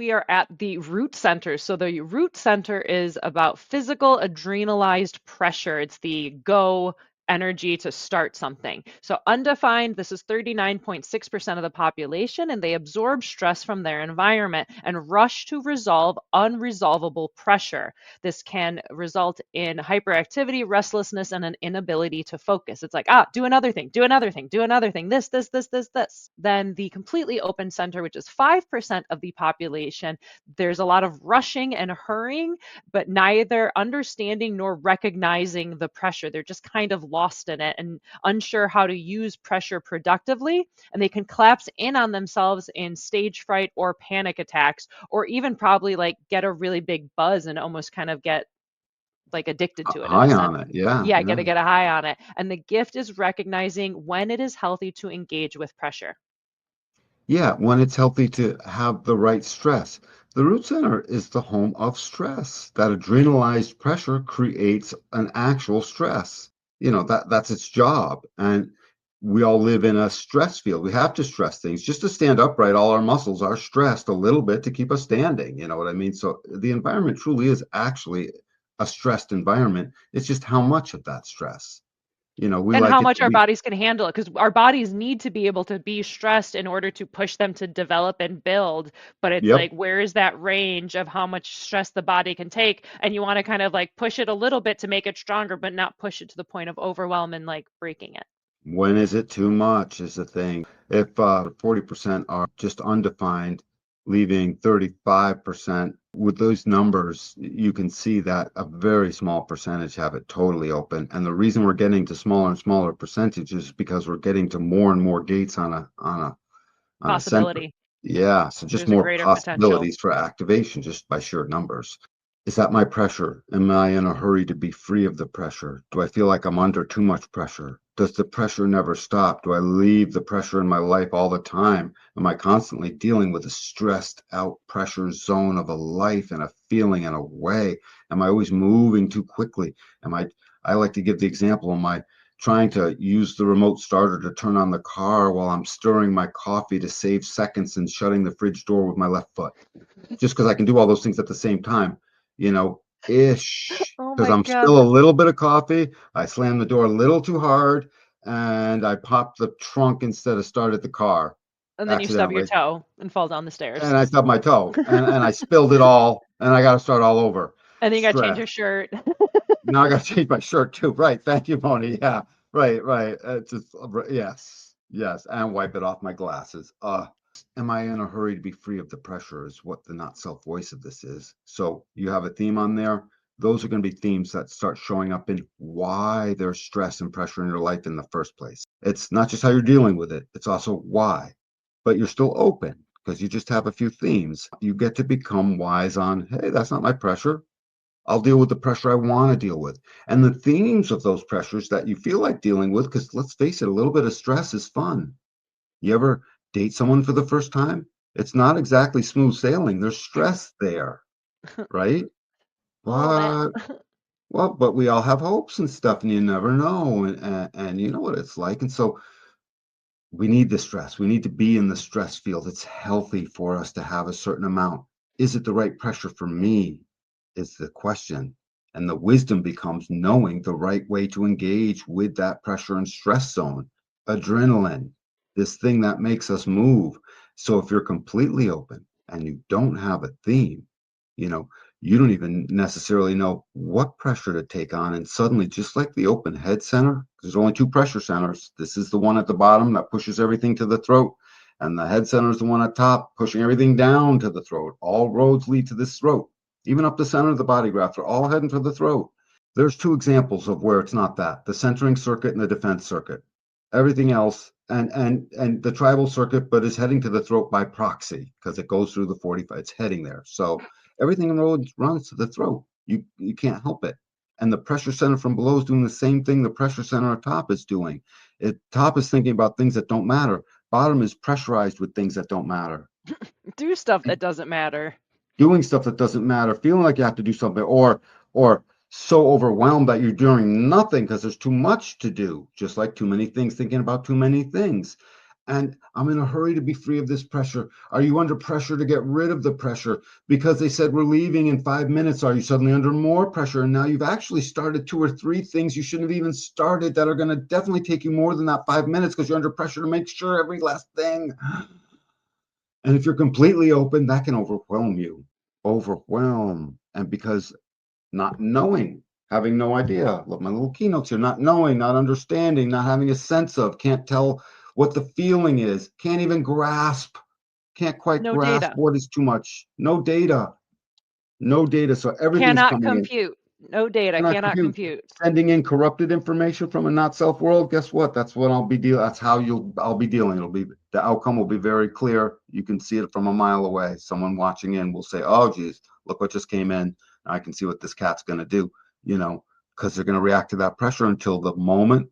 we are at the root center. So the root center is about physical adrenalized pressure. It's the go energy to start something. So undefined, this is 39.6% of the population, and they absorb stress from their environment and rush to resolve unresolvable pressure. This can result in hyperactivity, restlessness, and an inability to focus. It's like, do another thing, do another thing, do another thing, this. Then the completely open center, which is 5% of the population, there's a lot of rushing and hurrying, but neither understanding nor recognizing the pressure. They're just kind of lost in it and unsure how to use pressure productively. And they can collapse in on themselves in stage fright or panic attacks, or even probably like get a really big buzz and almost kind of get like addicted to it in a High sense. on it. Yeah, Yeah, yeah. get a high on it. And the gift is recognizing when it is healthy to engage with pressure. Yeah, when it's healthy to have the right stress. The root center is the home of stress. That adrenalized pressure creates an actual stress. That's its job. And we all live in a stress field. We have to stress things. Just to stand upright, all our muscles are stressed a little bit to keep us standing. You know what I mean? So the environment truly is actually a stressed environment. It's just how much of that stress. We And how like it much to our be. bodies can handle it, because our bodies need to be able to be stressed in order to push them to develop and build. But it's Yep. like, where is that range of how much stress the body can take? And you want to kind of like push it a little bit to make it stronger, but not push it to the point of overwhelm and like breaking it. When is it too much is the thing. If 40% are just undefined, leaving 35%, with those numbers, you can see that a very small percentage have it totally open. And the reason we're getting to smaller and smaller percentages is because we're getting to more and more gates on a center. Possibility. Yeah, so just There's a more greater potential. possibilities for activation just by sheer numbers. Is that my pressure? Am I in a hurry to be free of the pressure? Do I feel like I'm under too much pressure? Does the pressure never stop? Do I leave the pressure in my life all the time? Am I constantly dealing with a stressed out pressure zone of a life and a feeling and a way? Am I always moving too quickly? I like to give the example, am I trying to use the remote starter to turn on the car while I'm stirring my coffee to save seconds and shutting the fridge door with my left foot? Just because I can do all those things at the same time, ish. Oh Because my I'm God. still a little bit of coffee. I slammed the door a little too hard and I popped the trunk instead of started the car And then you stub your accidentally. toe and fall down the stairs. And I stubbed my toe and I spilled it all and I got to start all over. And then you got to change Stress. your shirt. Now I got to change my shirt too. Right. Thank you, Moni. Yeah. Right. Right. Just yes. Yes. And wipe it off my glasses. Am I in a hurry to be free of the pressure is what the not self voice of this is. So you have a theme on there. Those are going to be themes that start showing up in why there's stress and pressure in your life in the first place. It's not just how you're dealing with it, it's also why. But you're still open because you just have a few themes. You get to become wise on, hey, that's not my pressure. I'll deal with the pressure I want to deal with. And the themes of those pressures that you feel like dealing with, because let's face it, a little bit of stress is fun. You ever date someone for the first time? It's not exactly smooth sailing. There's stress there, right? A little bit. But but we all have hopes and stuff, and you never know, and you know what it's like. And so we need the stress. We need to be in the stress field. It's healthy for us to have a certain amount. Is it the right pressure for me? Is the question. And the wisdom becomes knowing the right way to engage with that pressure and stress zone. Adrenaline, this thing that makes us move. So if you're completely open and you don't have a theme, you know, you don't even necessarily know what pressure to take on. And suddenly, just like the open head center, there's only two pressure centers. This is the one at the bottom that pushes everything to the throat. And the head center is the one at top, pushing everything down to the throat. All roads lead to this throat. Even up the center of the body graph, they're all heading for the throat. There's two examples of where it's not that: the centering circuit and the defense circuit. Everything else, and the tribal circuit, but is heading to the throat by proxy because it goes through the 45. It's heading there. So everything in roads runs to the throat. You can't help it. And the pressure center from below is doing the same thing the pressure center on top is doing. Top is thinking about things that don't matter. Bottom is pressurized with things that don't matter. Do stuff that doesn't matter. Doing stuff that doesn't matter, feeling like you have to do something, or so overwhelmed that you're doing nothing because there's too much to do, just like too many things, thinking about too many things. And I'm in a hurry to be free of this pressure. Are you under pressure to get rid of the pressure? Because they said we're leaving in 5 minutes. Are you suddenly under more pressure? And now you've actually started 2 or 3 things you shouldn't have even started that are going to definitely take you more than that 5 minutes because you're under pressure to make sure every last thing. And if you're completely open, that can overwhelm you. Overwhelm. And because not knowing, having no idea, love my little keynotes here, not knowing, not understanding, not having a sense of, can't tell what the feeling is, can't even grasp, can't quite No grasp data. what is too much. No data, no data. So everything's Cannot coming in. compute. No data. Cannot Cannot compute. compute. Sending in corrupted information from a not self world. Guess what? That's what I'll be dealing. That's how I'll be dealing. It'll be the outcome will be very clear. You can see it from a mile away. Someone watching in will say, "Oh, geez, look what just came in. I can see what this cat's going to do." You know, because they're going to react to that pressure until the moment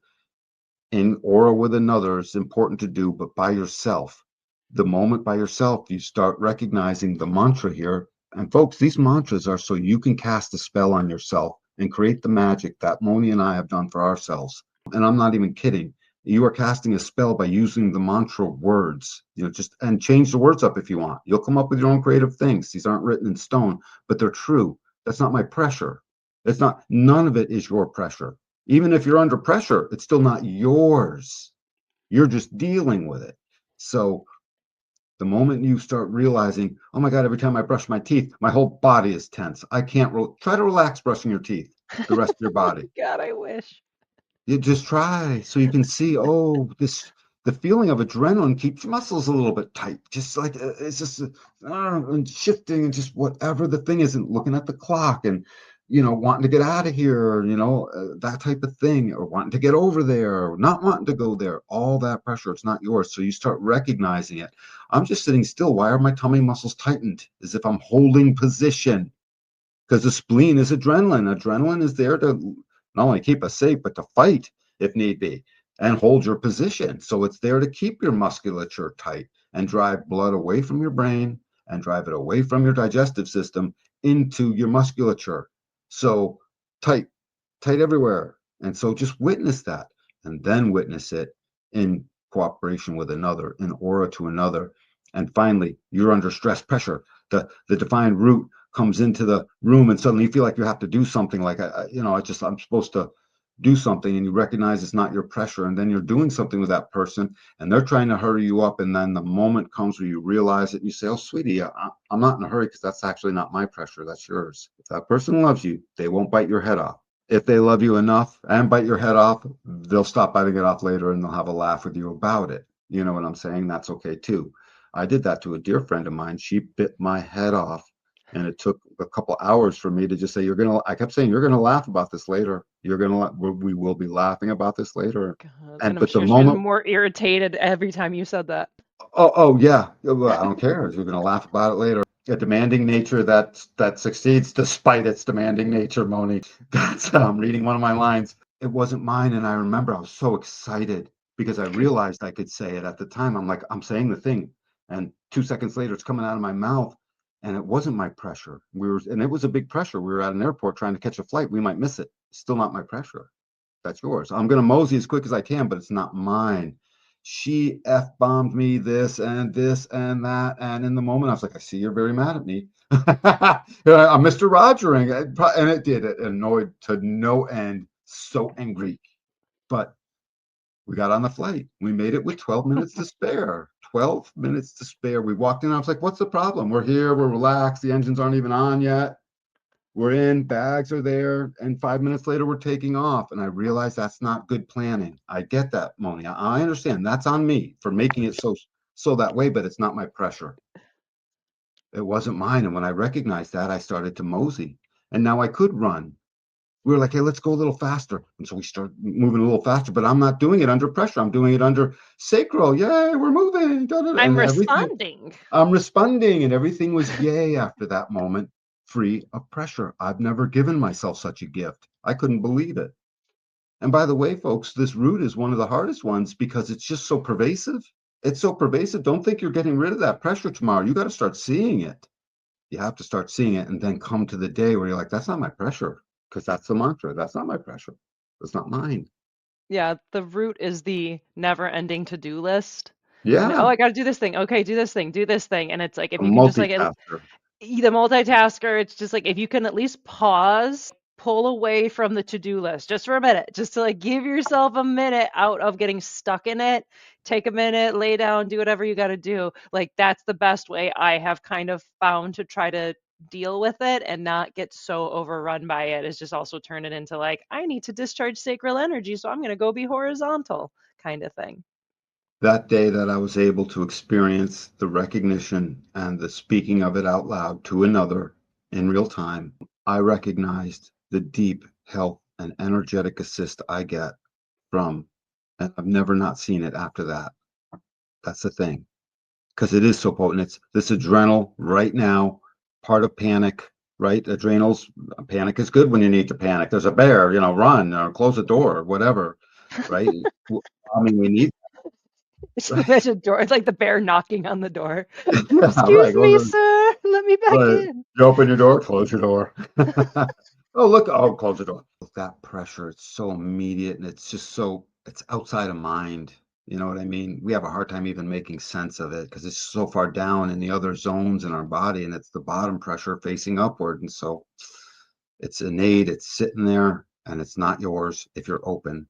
in aura with another is important to do, but by yourself. The moment by yourself, you start recognizing the mantra here. And folks, these mantras are so you can cast a spell on yourself and create the magic that Moni and I have done for ourselves. And I'm not even kidding. You are casting a spell by using the mantra words, just and change the words up if you want. You'll come up with your own creative things. These aren't written in stone, but they're true. That's not my pressure. It's not, none of it is your pressure. Even if you're under pressure, it's still not yours. You're just dealing with it. So the moment you start realizing, oh my God, every time I brush my teeth, my whole body is tense. I can't try to relax brushing your teeth, the rest of your body. God, I wish. You just try so you can see, oh, the feeling of adrenaline keeps your muscles a little bit tight. Just like it's just and shifting and just whatever the thing is, and looking at the clock and wanting to get out of here, that type of thing, or wanting to get over there, or not wanting to go there. All that pressure, it's not yours. So you start recognizing it. I'm just sitting still. Why are my tummy muscles tightened? As if I'm holding position because the spleen is adrenaline. Adrenaline is there to not only keep us safe, but to fight if need be and hold your position. So it's there to keep your musculature tight and drive blood away from your brain and drive it away from your digestive system into your musculature. So tight, tight everywhere. And so just witness that and then witness it in cooperation with another, in aura to another. And finally, you're under stress pressure. The defined root comes into the room and suddenly you feel like you have to do something like I'm supposed to do something, and you recognize it's not your pressure, and then you're doing something with that person and they're trying to hurry you up, and then the moment comes where you realize it and you say, oh sweetie, I'm not in a hurry because that's actually not my pressure, that's yours. If that person loves you, they won't bite your head off. If they love you enough and bite your head off, they'll stop biting it off later and they'll have a laugh with you about it. You know what I'm saying? That's okay too. I did that to a dear friend of mine. She bit my head off, and it took a couple hours for me to just say, I kept saying, you're going to laugh about this later. We will be laughing about this later. God, and And, I'm but the sure she was moment, more irritated every time you said that. oh yeah, well, I don't care. You're going to laugh about it later. A demanding nature that succeeds despite its demanding nature, Moni. That's reading one of my lines. It wasn't mine, and I remember I was so excited because I realized I could say it at the time. I'm like, I'm saying the thing, and 2 seconds later, it's coming out of my mouth, and it wasn't my pressure. And it was a big pressure. We were at an airport trying to catch a flight. We might miss it. Still not my pressure. That's yours. I'm going to mosey as quick as I can, but it's not mine. She F bombed me this and this and that. And in the moment, I was like, I see you're very mad at me. I'm Mr. Rogering. And it did. It annoyed to no end. So angry. But we got on the flight. We made it with 12 minutes to spare. 12 minutes to spare. We walked in. I was like, what's the problem? We're here. We're relaxed. The engines aren't even on yet. We're in, bags are there, and 5 minutes later we're taking off. And I realize that's not good planning. I get that, Moni. I understand. That's on me for making it so that way, but it's not my pressure. It wasn't mine. And when I recognized that, I started to mosey. And now I could run. We were like, hey, let's go a little faster. And so we start moving a little faster, but I'm not doing it under pressure. I'm doing it under sacral. Yay, we're moving. Da, da, da. I'm And everything, responding. I'm responding, and everything was yay after that moment, free of pressure. I've never given myself such a gift. I couldn't believe it. And by the way, folks, this root is one of the hardest ones because it's just so pervasive. It's so pervasive. Don't think you're getting rid of that pressure tomorrow. You got to start seeing it. You have to start seeing it and then come to the day where you're like, that's not my pressure, because that's the mantra. That's not my pressure. It's not mine. Yeah, the root is the never-ending to-do list. And, "Oh, Yeah, I gotta do this thing. Okay, do this thing, do this thing." And it's like, if a you can just, like, multitasker. the multitasker, it's just like if you can at least pause, pull away from the to-do list just for a minute, just to like give yourself a minute out of getting stuck in it. Take a minute, lay down, do whatever you got to do. Like that's the best way I have kind of found to try to deal with it and not get so overrun by it, is just also turn it into like, I need to discharge sacral energy, so I'm going to go be horizontal kind of thing. That day that I was able to experience the recognition and the speaking of it out loud to another in real time, I recognized the deep health and energetic assist I get from, and I've never not seen it after that. That's the thing, because it is so potent. It's this adrenal right now, part of panic, right? Adrenals, panic is good when you need to panic. There's a bear, run or close the door, whatever, right? I mean, we need, Just right? imagine door, it's like the bear knocking on the door. Yeah, Excuse right. me, sir. Let me back Right. in. You open your door, close your door. Oh, look. Oh, close the door. That pressure, it's so immediate and it's just it's outside of mind. You know what I mean? We have a hard time even making sense of it because it's so far down in the other zones in our body and it's the bottom pressure facing upward. And so it's innate, it's sitting there and it's not yours if you're open.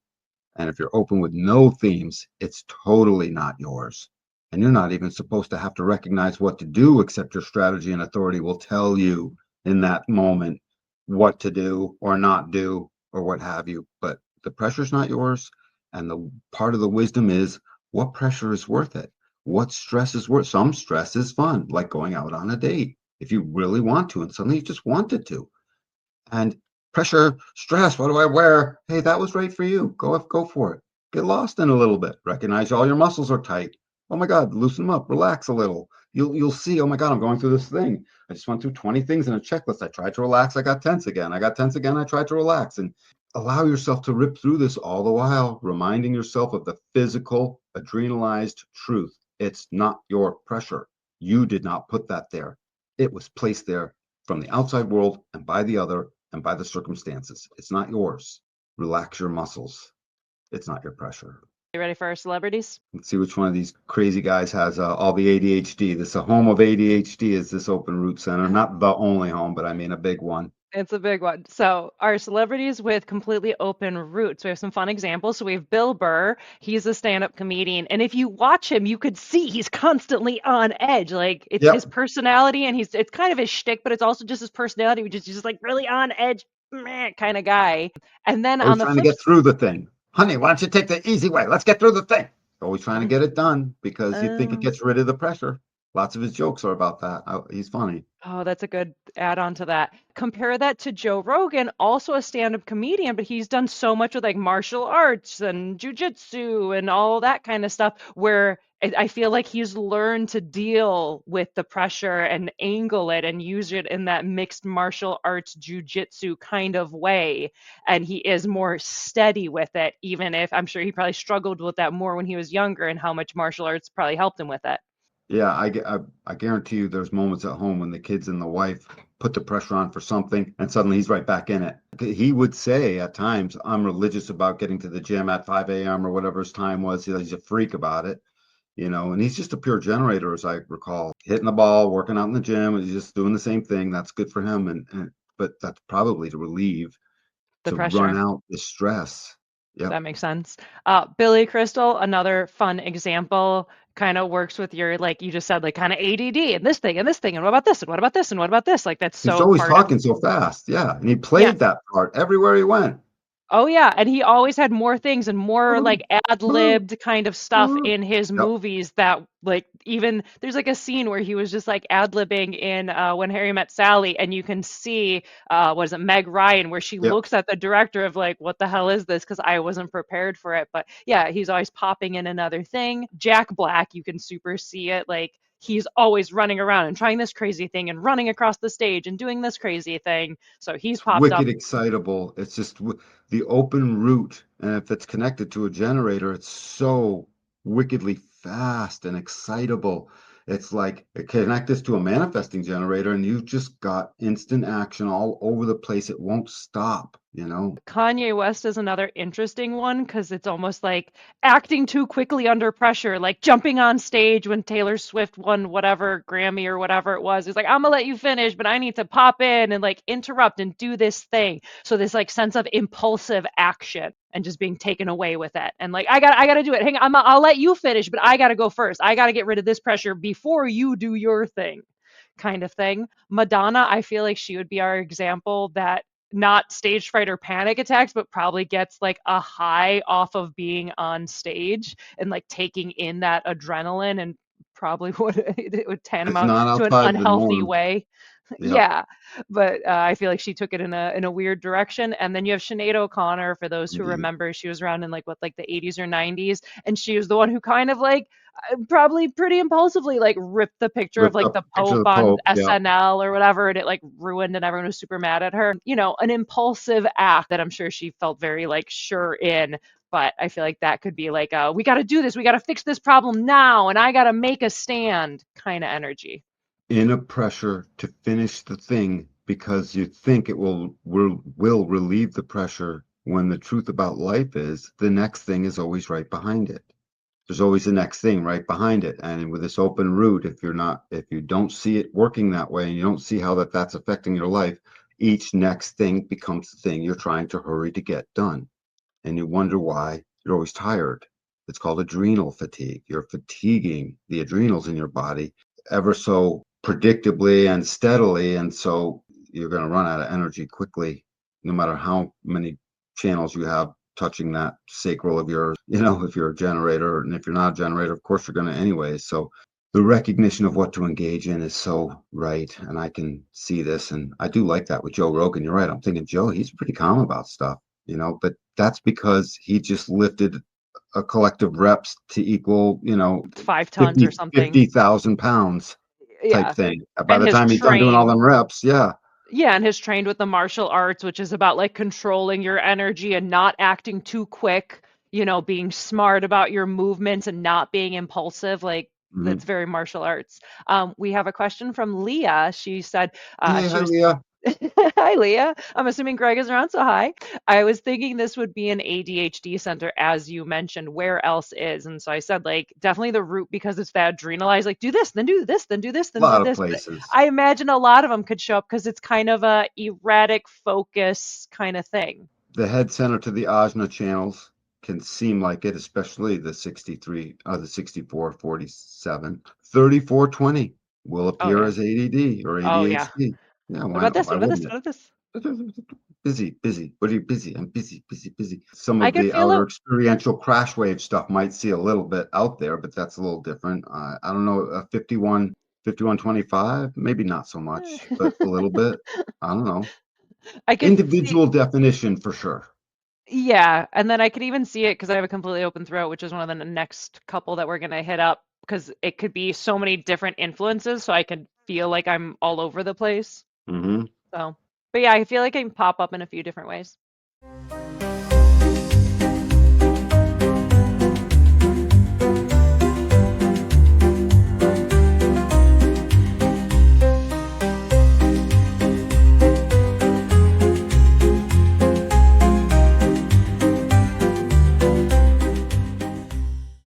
And if you're open with no themes, it's totally not yours. And you're not even supposed to have to recognize what to do, except your strategy and authority will tell you in that moment what to do or not do or what have you. But the pressure's not yours. And the part of the wisdom is what pressure is worth it? What stress is worth? Some stress is fun, like going out on a date if you really want to, and suddenly you just wanted to. And pressure, stress, what do I wear? Hey, that was right for you. Go for it. Get lost in a little bit. Recognize all your muscles are tight. Oh my God, loosen them up, relax a little. You'll see, oh my God, I'm going through this thing. I just went through 20 things in a checklist. I tried to relax, I got tense again. I got tense again, I tried to relax. And allow yourself to rip through this all the while, reminding yourself of the physical, adrenalized truth. It's not your pressure. You did not put that there. It was placed there from the outside world and by the other and by the circumstances. It's not yours. Relax your muscles. It's not your pressure. You ready for our celebrities? Let's see which one of these crazy guys has all the ADHD. This a home of ADHD is this open root center. Not the only home, but I mean a big one. It's a big one. So, our celebrities with completely open roots. We have some fun examples. So, we have Bill Burr. He's a stand-up comedian, and if you watch him, you could see he's constantly on edge. Like it's his Yep. personality, and it's kind of his shtick, but it's also just his personality, which is just like really on edge, meh, kind of guy. And then Always on the trying to flip, get through the thing. Honey, why don't you take the easy way? Let's get through the thing. Always trying to mm, get it done because you think it uh, gets rid of the pressure. Lots of his jokes are about that. He's funny. oh, that's a good add-on to that. Compare that to Joe Rogan, also a stand-up comedian, but he's done so much with like martial arts and jujitsu and all that kind of stuff, where I feel like he's learned to deal with the pressure and angle it and use it in that mixed martial arts jujitsu kind of way. And he is more steady with it, even if I'm sure he probably struggled with that more when he was younger and how much martial arts probably helped him with it. Yeah, I guarantee you there's moments at home when the kids and the wife put the pressure on for something and suddenly he's right back in it. He would say at times, I'm religious about getting to the gym at 5 a.m. or whatever his time was. He's a freak about it, and he's just a pure generator, as I recall, hitting the ball, working out in the gym, and he's just doing the same thing. That's good for him. But that's probably to relieve, The to run pressure. out the stress. Yep. That makes sense. Billy Crystal, another fun example, kind of works with your, like you just said, like kind of ADD and this thing and this thing. And what about this? And what about this? And what about this? Like that's He's so always part of, talking so fast. Yeah. And he yeah. played that part everywhere he went. Oh yeah, and he always had more things and more like ad-libbed kind of stuff in his Yep. movies that like even there's like a scene where he was just like ad-libbing in When Harry Met Sally, and you can see what is it, Meg Ryan, where she Yep. looks at the director of like, what the hell is this? Because I wasn't prepared for it. But yeah, he's always popping in another thing. Jack Black, you can super see it, like he's always running around and trying this crazy thing and running across the stage and doing this crazy thing. So he's It's popped up. wicked excitable. It's just the open route. And if it's connected to a generator, it's so wickedly fast and excitable. It's like connect this to a manifesting generator, and you've just got instant action all over the place. It won't stop. you know? Kanye West is another interesting one because it's almost like acting too quickly under pressure, like jumping on stage when Taylor Swift won whatever Grammy or whatever it was. He's like, I'm gonna let you finish, but I need to pop in and like interrupt and do this thing. So this like sense of impulsive action and just being taken away with it. And like, I gotta do it. Hang on, I'll let you finish, but I gotta go first. I gotta get rid of this pressure before you do your thing, kind of thing. Madonna, I feel like she would be our example that not stage fright or panic attacks, but probably gets like a high off of being on stage and like taking in that adrenaline and probably would it would It's tantamount not to an outside the unhealthy norm. way. Yep. Yeah, but I feel like she took it in a weird direction. And then you have Sinead O'Connor. For those who Indeed. remember, she was around in like what like the 80s or 90s, and she was the one who kind of like probably pretty impulsively like ripped the picture of Ripped like up the a picture Pope of the on Pope. Yep. SNL or whatever, and it like ruined, and everyone was super mad at her. You know, an impulsive act that I'm sure she felt very like sure in. But I feel like that could be like, we got to do this, we got to fix this problem now, and I got to make a stand kind of energy. In a pressure to finish the thing because you think it will relieve the pressure when the truth about life is the next thing is always right behind it. There's always the next thing right behind it. And with this open route, if you don't see it working that way and you don't see how that's affecting your life, each next thing becomes the thing you're trying to hurry to get done. And you wonder why you're always tired. It's called adrenal fatigue. You're fatiguing the adrenals in your body ever so predictably and steadily. And so you're going to run out of energy quickly, no matter how many channels you have touching that sacral of yours. If you're a generator, and if you're not a generator, of course you're going to anyway. So the recognition of what to engage in is so right. And I can see this. And I do like that with Joe Rogan. You're right. I'm thinking, Joe, he's pretty calm about stuff, but that's because he just lifted a collective reps to equal, It's 5 tons or 50 something. 50,000 pounds type Yeah. thing. By And the his time he's done doing all trained them reps, yeah. Yeah, and has trained with the martial arts, which is about like controlling your energy and not acting too quick, being smart about your movements and not being impulsive. Like Mhm. that's very martial arts. We have a question from Leah. She said Hey, she hi, was Leah. Hi, Leah. I'm assuming Greg is around, so hi. I was thinking this would be an ADHD center, as you mentioned. Where else is? And so I said, like, definitely the root because it's that adrenalized, like, do this, then do this, then do this, A then do lot of this. But places. I imagine a lot of them could show up because it's kind of a erratic focus kind of thing. The head center to the ajna channels can seem like it, especially the 63, the 6447. 3420 will Oh, appear yeah. as ADD or Oh, yeah. ADHD. Yeah, What why about not? this? Why What about wouldn't this? it? What about this? Busy, busy. What are you busy? I'm busy, busy, busy. Some I of could the feel outer it. experiential crash wave stuff might see a little bit out there, but that's a little different. I don't know, 5125, maybe not so much, but a little bit. I don't know. I could see. Individual definition for sure. Yeah, and then I could even see it because I have a completely open throat, which is one of the next couple that we're gonna hit up because it could be so many different influences, so I could feel like I'm all over the place. Hmm. So, but yeah, I feel like I can pop up in a few different ways.